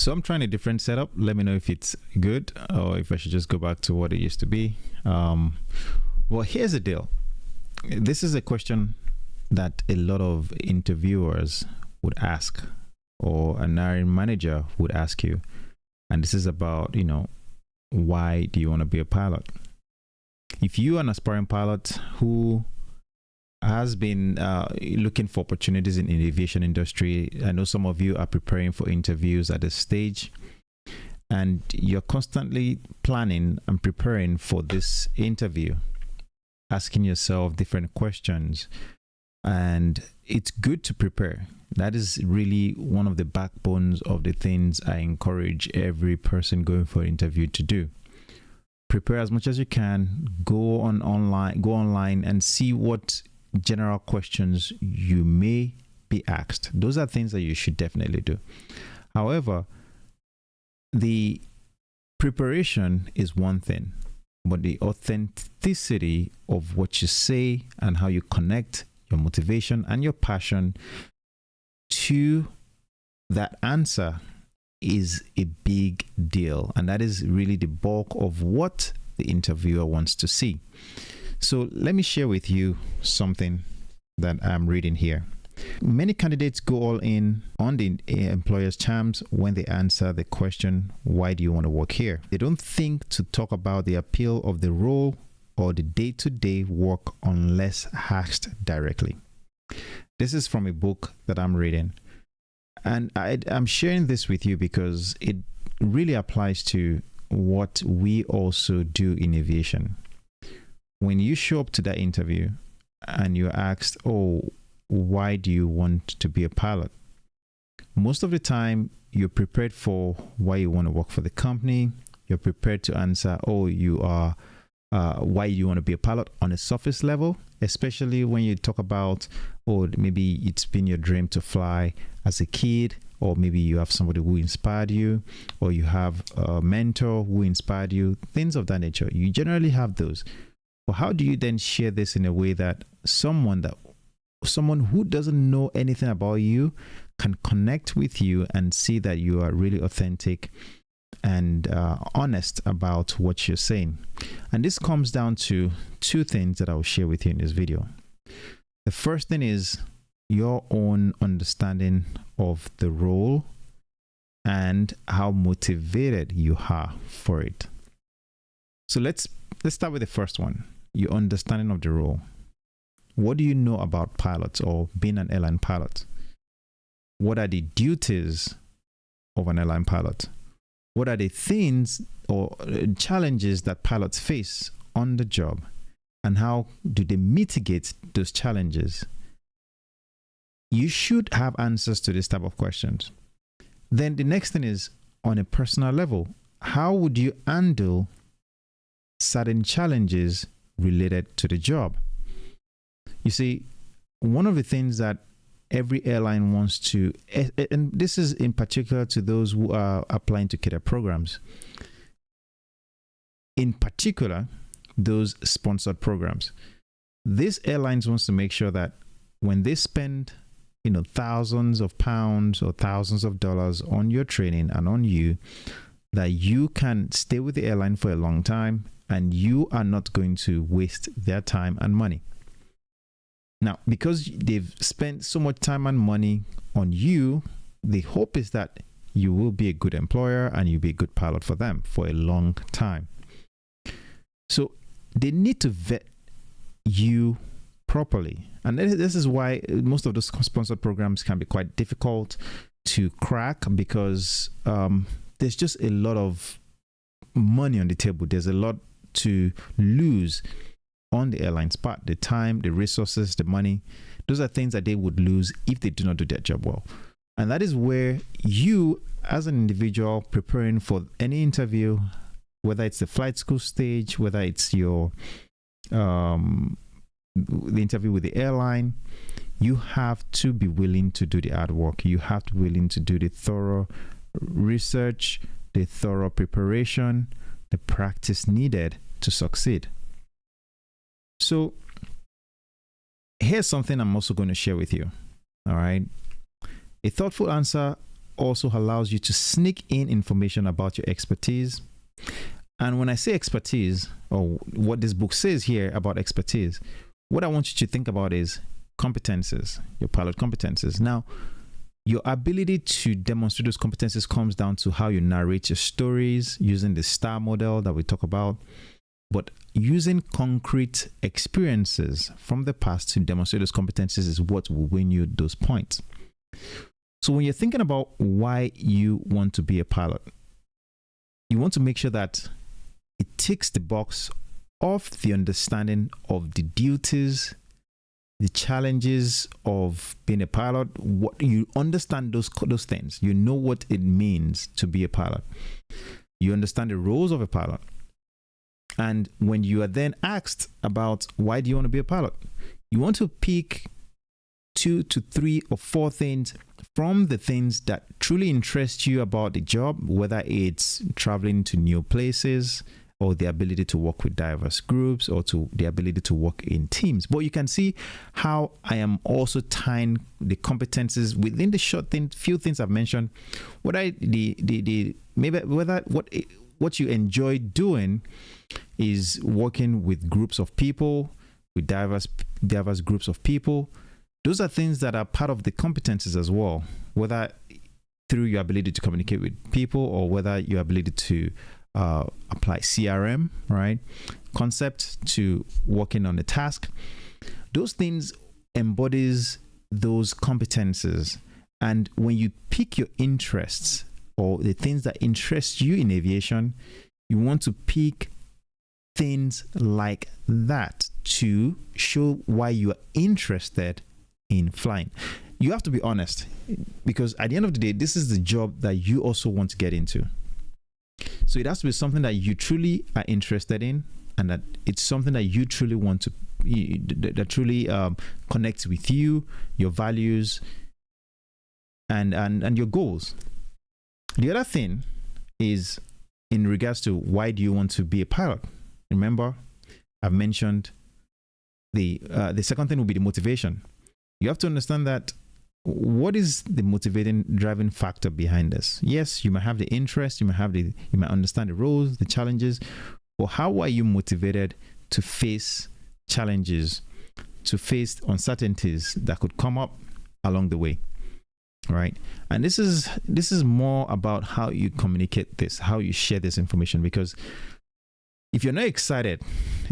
So I'm trying a different setup. Let me know if it's good or if I should just go back to what it used to be. Well, here's the deal. This is a question that a lot of interviewers would ask, or a hiring manager would ask you. And this is about, why do you want to be a pilot? If you are an aspiring pilot who has been looking for opportunities in the aviation industry, I know some of you are preparing for interviews at this stage, and you're constantly planning and preparing for this interview, asking yourself different questions. And it's good to prepare. That is really one of the backbones of the things I encourage every person going for an interview to do. Prepare as much as you can. Go online and see what general questions you may be asked. Those are things that you should definitely do. However, the preparation is one thing, but the authenticity of what you say and how you connect your motivation and your passion to that answer is a big deal. And that is really the bulk of what the interviewer wants to see. So let me share with you something that I'm reading here. Many candidates go all in on the employer's terms when they answer the question, why do you want to work here? They don't think to talk about the appeal of the role or the day-to-day work unless asked directly. This is from a book that I'm reading. And I'm sharing this with you because it really applies to what we also do in aviation. When you show up to that interview and you're asked, why do you want to be a pilot? Most of the time, you're prepared for why you want to work for the company. You're prepared to answer, you are why you want to be a pilot on a surface level, especially when you talk about, maybe it's been your dream to fly as a kid, or maybe you have somebody who inspired you, or you have a mentor who inspired you, things of that nature. You generally have those. But how do you then share this in a way that someone who doesn't know anything about you can connect with you and see that you are really authentic and honest about what you're saying? And this comes down to two things that I'll share with you in this video. The first thing is your own understanding of the role and how motivated you are for it. So let's start with the first one, your understanding of the role. What do you know about pilots or being an airline pilot? What are the duties of an airline pilot? What are the things or challenges that pilots face on the job? And how do they mitigate those challenges? You should have answers to this type of questions. Then the next thing is, on a personal level, how would you handle certain challenges related to the job? You see, one of the things that every airline wants to, and this is in particular to those who are applying to cadet programs, in particular, those sponsored programs. These airlines wants to make sure that when they spend, thousands of pounds or thousands of dollars on your training and on you, that you can stay with the airline for a long time and you are not going to waste their time and money. Now, because they've spent so much time and money on you, the hope is that you will be a good employer and you'll be a good pilot for them for a long time. So they need to vet you properly. And this is why most of those sponsored programs can be quite difficult to crack, because there's just a lot of money on the table. There's a lot to lose on the airline's part, the time, the resources, the money. Those are things that they would lose if they do not do their job well. And that is where you, as an individual preparing for any interview, whether it's the flight school stage, whether it's your the interview with the airline, you have to be willing to do the hard work. You have to be willing to do the thorough research, the thorough preparation, the practice needed to succeed. So here's something I'm also going to share with you. All right. A thoughtful answer also allows you to sneak in information about your expertise. And when I say expertise, or what this book says here about expertise, what I want you to think about is competences, your pilot competences. Now, your ability to demonstrate those competences comes down to how you narrate your stories using the STAR model that we talk about, but using concrete experiences from the past to demonstrate those competences is what will win you those points. So when you're thinking about why you want to be a pilot, you want to make sure that it ticks the box of the understanding of the duties, the challenges of being a pilot. What you understand those things. You know what it means to be a pilot. You understand the roles of a pilot. And when you are then asked about why do you want to be a pilot, you want to pick 2 to 3 or 4 things from the things that truly interest you about the job, whether it's traveling to new places, or the ability to work with diverse groups, or to the ability to work in teams. But you can see how I am also tying the competences within the few things I've mentioned. What you enjoy doing is working with groups of people, with diverse groups of people. Those are things that are part of the competences as well, whether through your ability to communicate with people, or whether your ability to apply CRM, right? Concept to working on a task. Those things embodies those competences. And when you pick your interests or the things that interest you in aviation, you want to pick things like that to show why you are interested in flying. You have to be honest, because at the end of the day, this is the job that you also want to get into. So it has to be something that you truly are interested in, and that it's something that you truly want to, that truly connects with you, your values, and your goals. The other thing is in regards to why do you want to be a pilot? Remember, I've mentioned the second thing will be the motivation. You have to understand that what is the motivating driving factor behind this? Yes, you might have the interest, you might understand the roles, the challenges, but how are you motivated to face challenges, to face uncertainties that could come up along the way, right? And this is more about how you communicate this, how you share this information, because if you're not excited,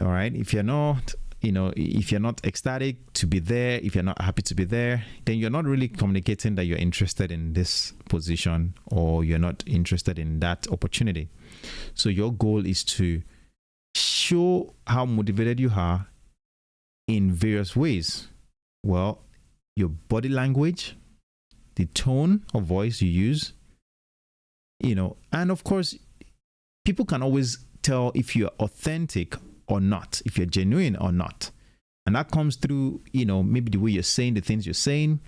all right, if you're not ecstatic to be there, if you're not happy to be there, then you're not really communicating that you're interested in this position, or you're not interested in that opportunity. So your goal is to show how motivated you are in various ways. Well, your body language, the tone of voice you use, and of course, people can always tell if you're authentic or not, if you're genuine or not. And that comes through, maybe the way you're saying the things you're saying,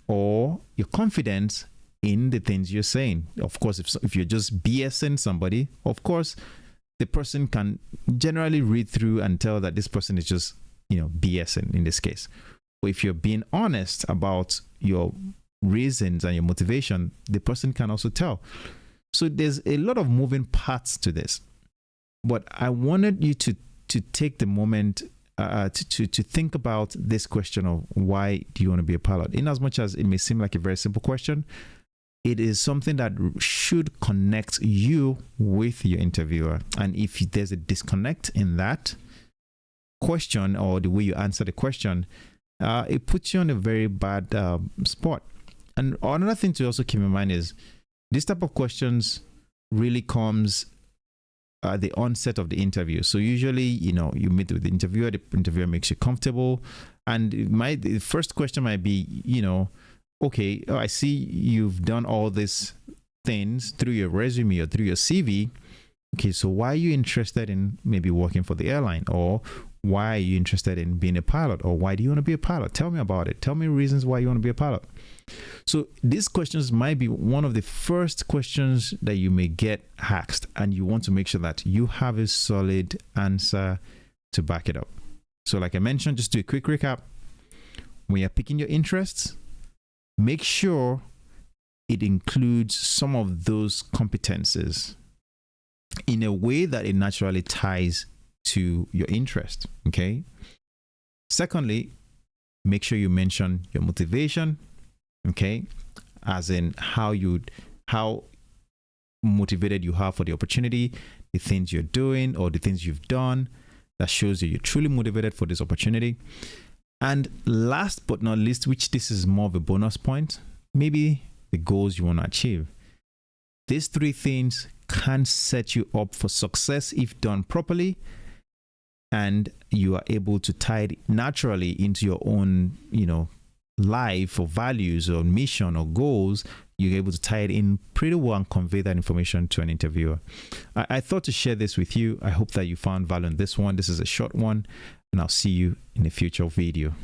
or your confidence in the things you're saying. Of course, if you're just BSing somebody, of course, the person can generally read through and tell that this person is just, BSing in this case. But if you're being honest about your reasons and your motivation, the person can also tell. So there's a lot of moving parts to this. But I wanted you to take the moment to think about this question of why do you want to be a pilot? In as much as it may seem like a very simple question, it is something that should connect you with your interviewer. And if there's a disconnect in that question, or the way you answer the question, it puts you on a very bad spot. And another thing to also keep in mind is this type of questions really comes at the onset of the interview. So usually, you meet with the interviewer makes you comfortable, and the first question might be, okay, I see you've done all these things through your resume or through your CV. Okay, so why are you interested in maybe working for the airline, or why are you interested in being a pilot, or why do you want to be a pilot? Tell me about it. Tell me reasons why you want to be a pilot. So these questions might be one of the first questions that you may get asked, and you want to make sure that you have a solid answer to back it up. So like I mentioned, just do a quick recap. When you're picking your interests, make sure it includes some of those competences in a way that it naturally ties to your interest. Okay. Secondly, make sure you mention your motivation. Okay. As in how motivated you are for the opportunity, the things you're doing or the things you've done that shows that you're truly motivated for this opportunity. And last but not least, which this is more of a bonus point, maybe the goals you want to achieve. These three things can set you up for success if done properly, and you are able to tie it naturally into your own, life or values or mission or goals. You're able to tie it in pretty well and convey that information to an interviewer. I thought to share this with you. I hope that you found value in this one. This is a short one, and I'll see you in a future video.